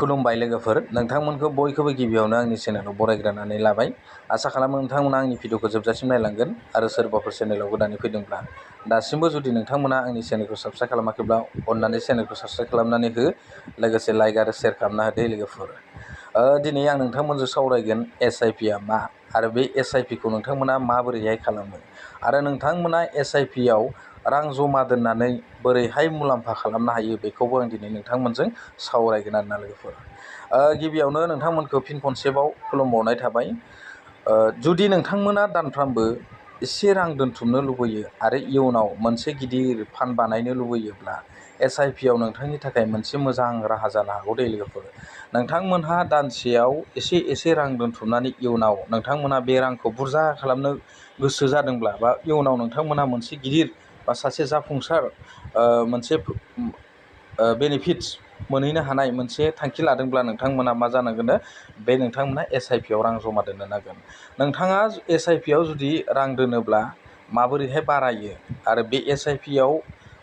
खुलुमबाय लोगोफोर, नोंथांमोनखौ बयखौबो गिबियावनो आंनि चेनेलाव बरायग्रोनानै लाबाय। आसा खालामो नोंथांमोना आंनि भिडिअखौ जोबजासिम नायलांगोन आरो सोरबाफोर चेनेलाव गोदानै फैदोंब्ला दासिमबो जुदि नोंथांमोना आंनि चेनेलखौ साबस्क्राइब खालामाखैब्ला अननानै चेनेलखौ साबस्क्राइब खालामनानै हो, लोगोसे लाइक आरो शेयार खालामना होदो लोगोफोर। दिनै आं नोंथांमोनजों सावरायगोन SIP आ मा आरो बे SIP खौ नोंथांमोना माबोरैहाय खालामो आरो नोंथांमोना SIP आव रां जमा दोननानै बोरैहाय मुलाम्फा खालामनो हायो बेखौबो आं दिनै नोंथांमोनजों सावरायगोन आरोना लोगोफोर। गिबियावनो नोंथांमोनखौ फिन खनसेबाव खुलुमबावनाय थाबाय। जुदि नोंथांमोना दानफ्रामबो एसे रां दोनथुमनो लुबैयो आरो इयुनाव मोनसे गिदिर फान्ड बानायनो लुबैयोब्ला SIP आव नोंथांनि थाखाय मोनसे मोजां राहा जानो हागौ दे लोगोफोर। नोंथांमोनहा दानसेयाव एसे रां दोनथुमनानै इयुनाव नोंथांमोना बे रांखौ बुरजा खालामनो गोसो जादोंब्ला बा इयुनाव नोंथांमोना मोनसे गिदिर बा सासे जाफुंसार मोनसे बेनिफिट्स मोनहैनो हानाय मोनसे थांखि लादोंब्ला नोंथांमोना मा जानांगोन, बे नोंथांमोना SIP आव रां जमा दोननो नांगोन। नोंथाङा SIP आव जुदि रां दोनोब्ला माबोरैहाय बारायो आरो बे SIP आव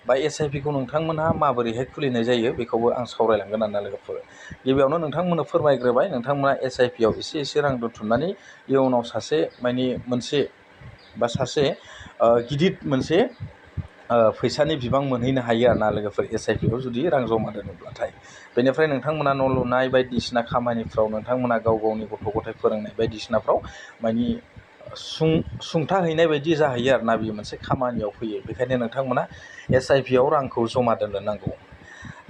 बा SIP खौ नोंथांमोनहा माबोरैहाय खुलिनाय जायो बेखौबो आं सावरायलांगोन आरोना लोगोफोर। गिबियावनो नोंथांमोननो फोरमायग्रोबाय, नोंथांमोना SIP आव एसे रां दोनथुमनानै इयुनाव मोनसे गिदिर मोनसे फैसानि बिबां मोनहैनो हायो आरोना लोगोफोर SIP आव जुदि रां जमा दोनोब्लाथाय। बेनिफ्राय नोंथांमोना न' लुनाय बायदिसिना खामानिफ्राव, नोंथांमोना गाव गावनि गथ' गथाय फोरोंनाय बायदिसिनाफ्राव सुंथाहैनाय बायदि जाहैयो आरोना, बेयो मोनसे खामानियाव फैयो। बेखायनो नोंथांमोना SIP आव रांखौ जमा दोननो नांगौ।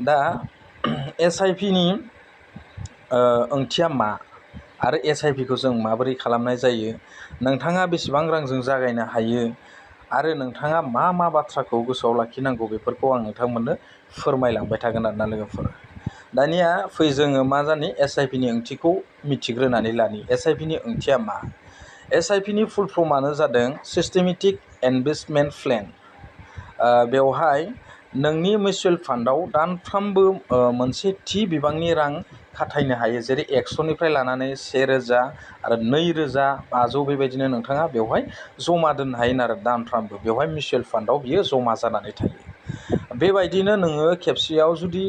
दा SIP नि ओंथिया मा आरो SIP खौ जों माबोरै खालामनाय जायो, नोंथाङा बेसेबां रांजों जागायनो हायो आरो नोंथाङा मा बाथ्राखौ गोसोआव लाखिनांगौ बेफोरखौ आं नोंथांमोननो फोरमायलांबाय थागोन आरोना लोगोफोर। दानिया जोङो SIP नि ओंथिखौ मिथिग्रोनानै लानि। SIP नि ओंथिया मा? SIP नि फुल फर्मआनो जादों सिस्टेमेटिक इनभेस्टमेन्ट प्लेन। बेवहाय नोंनि मिउचुवेल फान्डआव दानफ्रामबो मोनसे थि बिबांनि रां खाथायनो हायो, जेरै 100निफ्राय लानानै 1000 आरो 2500 बेबायदिनो नोंथाङा बेवहाय जमा दोननो हायो आरो दानफ्रामबो। बेवहाय मिउचुवेल फान्डआव बियो जमा जानानै थायो। बेबायदिनो नोङो खेबसेयाव जुदि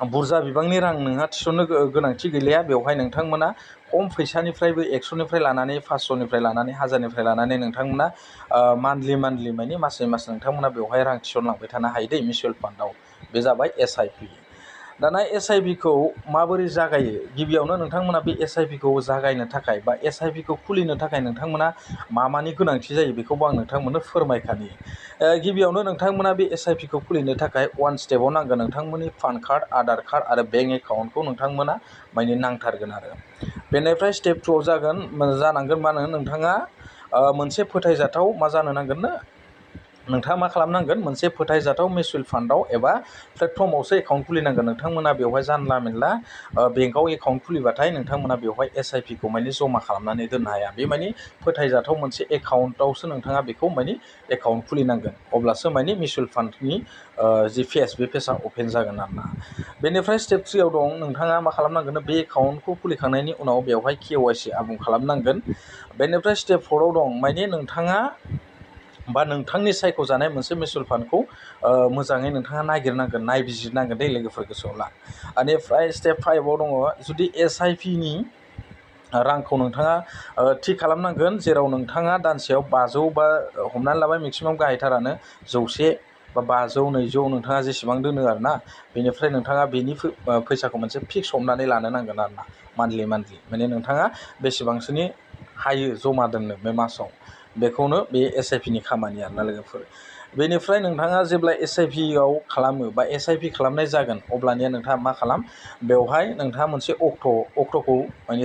बुरजा बिबांनि रां नोंहा थिसननो गोनांथि गैलिया, बेवहाय नोंथांमोना खम फैसानिफ्रायबो 100निफ्राय लानानै 500निफ्राय लानानै 1000निफ्राय लानानै नोंथांमोना मान्थलि माने मासै मास नोंथांमोना बेवहाय रां थिसनलांबाय थानो हायो दै मिउचुवेल फान्डआव। बे जाबाय SIP। दाना SIP खौ माबोरै जागायो? गिबियावनो नोंथांमोना बे SIP खौ जागायनो थाखाय बा SIP खौ खुलिनो थाखाय नोंथांमोना मानि गोनांथि जायो बेखौबो आं नोंथांमोननो फोरमायखानि। गिबियावनो नोंथांमोना बे SIP खौ खुलिनो थाखाय 1 स्टेपाव नांगोन नोंथांमोननि पान कार्ड, आधार कार्ड आरो बेंक एकाउन्टखौ नोंथांमोना नांथारगोन आरो। बेनिफ्राय स्टेप 2 जानांगोन नोंथाङा मोनसे फोथायजाथाव जानो नांगोन, नोंथाङा मा खालामनांगोन, मोनसे फोथायजाथाव मिउचुवेल फान्डआव एबा प्लेटफर्मावसो एकाउन्ट खुलिनांगोन। नोंथांमोना बेवहाय जानला मेनला बेंकआव एकाउन्ट खुलिबाथाय नोंथांमोना बेवहाय SIP खौ जमा खालामनानै दोननो हाया। बे फोथायजाथाव मोनसे एकाउन्टआवसो नोंथाङा बेखौ एकाउन्ट खुलिनांगोन, अब्लासो मिउचुवेल फान्डनि जि बे पेजआ अपेन जागोन आरोना। बेनिफ्राय स्टेप 3 आव दं, नोंथाङा मा खालामनांगोन, बे एकाउन्टखौ खुलिखांनायनि उनाव बेवहाय KYC आबुं खालामनांगोन। बेनिफ्राय स्टेप 4 आव दं, नोंथाङा बा नोंथांनि सायख'जानाय मोनसे मिउचुवेल फान्डखौ मोजाङै नोंथाङा नायबिजिरनांगोन दै लोगोफोर, गोसोआव ला। बेनिफ्राय स्टेप 5 आव दङ, जुदि SIP नि रांखौ नोंथाङा थि खालामनांगोन, जेराव नोंथाङा दानसेयाव 500 बा हमनानै लाबाय मेक्सिमाम गाहायथारानो 100 बा 500 200 नोंथाङा जेसेबां दोनो आरोना। बेनिफ्राय नोंथाङा बेनि फैसाखौ मोनसे फिक्स हमनानै लानो नांगोन आरोना, मान्थलि नोंथाङा बेसेबांसोनि हायो जमा दोननो बे मासाव, बेखौनो बे SIP नि खामानि आरोना लोगोफोर। बेनिफ्राय नोंथाङा जेब्ला SIP आव खालामो बा SIP खालामनाय जागोन, अब्लानिया नोंथाङा मा खालाम, बेवहाय नोंथाङा मोनसे अक्ट'खौ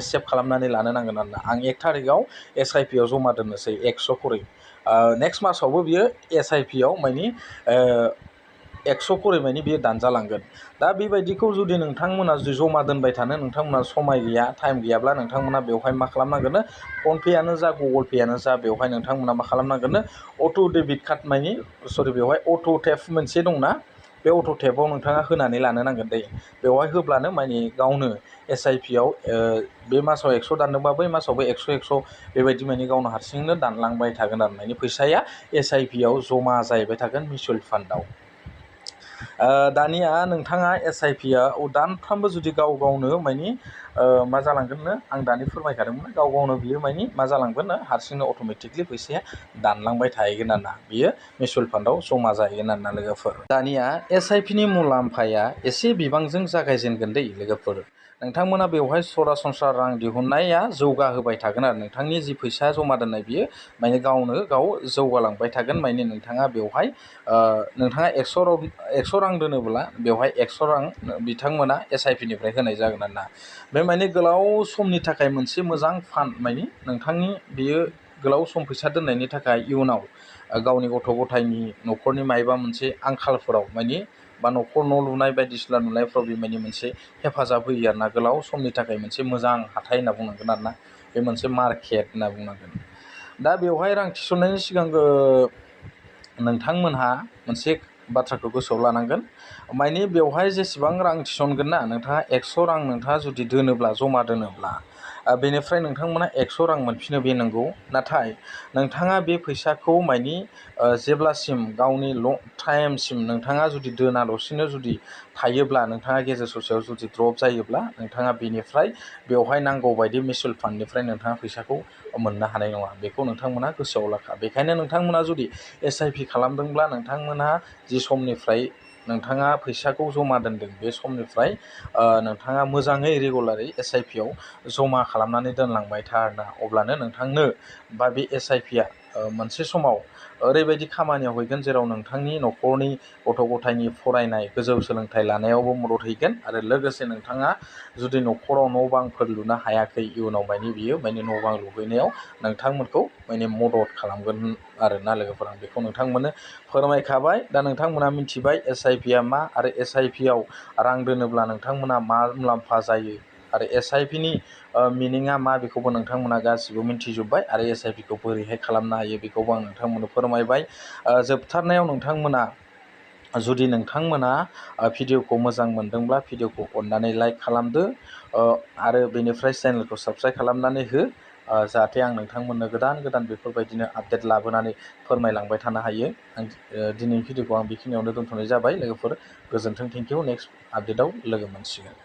सेभ खालामनानै लानो नांगोन आरोना। आं 1 थारिखआव SIP आव जमा दोननोसै 100 खरै, नेक्स्ट मासावबो बियो SIP आव 100 खरै बियो दानजालांगोन। दा बेबायदिखौ जुदि नोंथांमोना जमा दोनबाय थानो नोंथांमोना समाय गैया, टाइम गैयाब्ला नोंथांमोना बेवहाय मा खालामनांगोन, फनपेआनो जा गुगोल पेआनो जा, बेवहाय नोंथांमोना मा खालामनांगोन, अट' डेबिट कार्ड बेवहाय अट' टेप मोनसे दंना, बे अट' टेपआव नोंथाङा होनानै लानो नांगोन दै। बेवहाय होब्लानो गावनो SIP आव बे मासाव 100 दानदोंबा बै मासावबो 100 बेबायदि गावनो हारसिंनो दानलांबाय थागोन आरो। फैसाया SIP आव जमा जाहैबाय थागोन मिउचुवेल फान्डआव। दानिया नोंथाङा SIPआ दानफ्रामबो जुदि गाव गावनो मानि मा जालांगोननो आं दानि फोरमायखादोंमोन गाव गावनो बियो मानि मा जालांगोननो हारसिंनो अट'मेटिकलि फैसाया दानलांबाय थाहैगोन आरोना बियो मिउचुवेल फान्डआव जमा जाहैगोन आरोना लोगोफोर। दानिया SIPनि मुलाम्फाया एसे बिबांजों जागायजेनगोन दै लोगोफोर। नोंथांमोना बेवहाय सरासनस्रा रां दिहुननाया जौगाहोबाय थागोन आरो नोंथांनि जि फैसा जमा दोननाय बियो माने गावनो गाव जौगालांबाय थागोन। माने नोंथाङा बेवहाय नोंथाङा 100 रां दोनोब्ला बेवहाय 100 रां बिथांमोना SIPनिफ्राय होनाय जागोन आरोना। बे माने गोलाव समनि थाखाय मोनसे मोजां फान्ड माने नोंथांनि बेयो गोलाव सम फैसा दोननायनि थाखाय इयुनाव गावनि गथ' गथायनि न'खरनि मायबा मोनसे आंखालफोराव माने बा न'खर न' लुनाय बायदिसिना लुनायफ्राव बे माने मोनसे हेफाजाब होयो आरोना। गोलाव समनि थाखाय मोनसे मोजां हाथाय होनना बुंनांगोन आरोना। बे मोनसे मार्केट होनना बुंनांगोन। दा बेवहाय रां थिसननायनि सिगां नोंथांमोनहा मोनसे बाथ्राखौ गोसोआव लानांगोन माने बेवहाय जेसेबां रां थिसनगोन ना नोंथाङा 100 रां नोंथाङा जुदि दोनोब्ला जमा दोनोब्ला बेनिफ्राय नोंथांमोना 100 रां मोनफिनो बे नंगौ। नाथाय नोंथाङा बे फैसाखौ मानि जेब्लासिम गावनि लं टाइमसिम नोंथाङा जुदि दोनाल'सिनो जुदि थायोब्ला नोंथाङा गेजेर ससेयाव जुदि द्रप जायोब्ला नोंथाङा बेनिफ्राय बेवहाय नांगौ बायदि मिउचुवेल फान्डनिफ्राय नोंथाङा फैसाखौ मोननो हानाय नङा। बेखौ नोंथांमोना गोसोआव लाखा। बेखायनो नोंथांमोना जुदि SIP खालामदोंब्ला नोंथांमोनहा जि समनिफ्राय नोंथाङा फैसाखौ जमा दोनदों बे समनिफ्राय नोंथाङा मोजाङै रेगुलारै SIPआव जमा खालामनानै दोनलांबाय था आरोना। अब्लानो नोंथांनो बा बे SIPआ मोनसे समाव ओरैबायदि खामानियाव हैगोन जेराव नोंथांनि न'खरनि गथ' गथायनि फरायनाय गोजौ सोलोंथाइ लानायावबो मदद हैगोन आरो लोगोसे नोंथाङा जुदि न'खराव न' बांफोर लुनो हायाखै इयुनाव माने बियो माने न' बां लुहैनायाव नोंथांमोनखौ माने मदद खालामगोन आरोना लोगोफोर। आं बेखौ नोंथांमोननो फोरमायखाबाय। दा नोंथांमोना मिथिबाय SIPआ मा आरो SIPआव रां दोनोब्ला नोंथांमोना मा मुलाम्फा जायो आरो SIPनि मिनिङा मा बेखौबो नोंथांमोना गासिबो मिन्थिजोब्बाय आरो SIPखौ बोरैहाय खालामनो हायो बेखौबो आं नोंथांमोननो फोरमायबाय। जोबथारनायाव नोंथांमोना जुदि नोंथांमोना भिडिअखौ मोजां मोनदोंब्ला भिडिअखौ अननानै लाइक खालामदो आरो बेनिफ्राय चेनेलखौ साबस्क्राइब खालामनानै हो जाहाथे आं नोंथांमोननो गोदान गोदान बेफोरबायदिनो आपडेट लाबोनानै फोरमायलांबाय थानो हायो। दिनैनि भिडिअखौ आं बेखिनियावनो दोनथ'नाय जाबाय लोगोफोर। गोजोन्थों, थेंकिउ। नेक्स्ट आपडेटआव लोगो मोनसिगोन।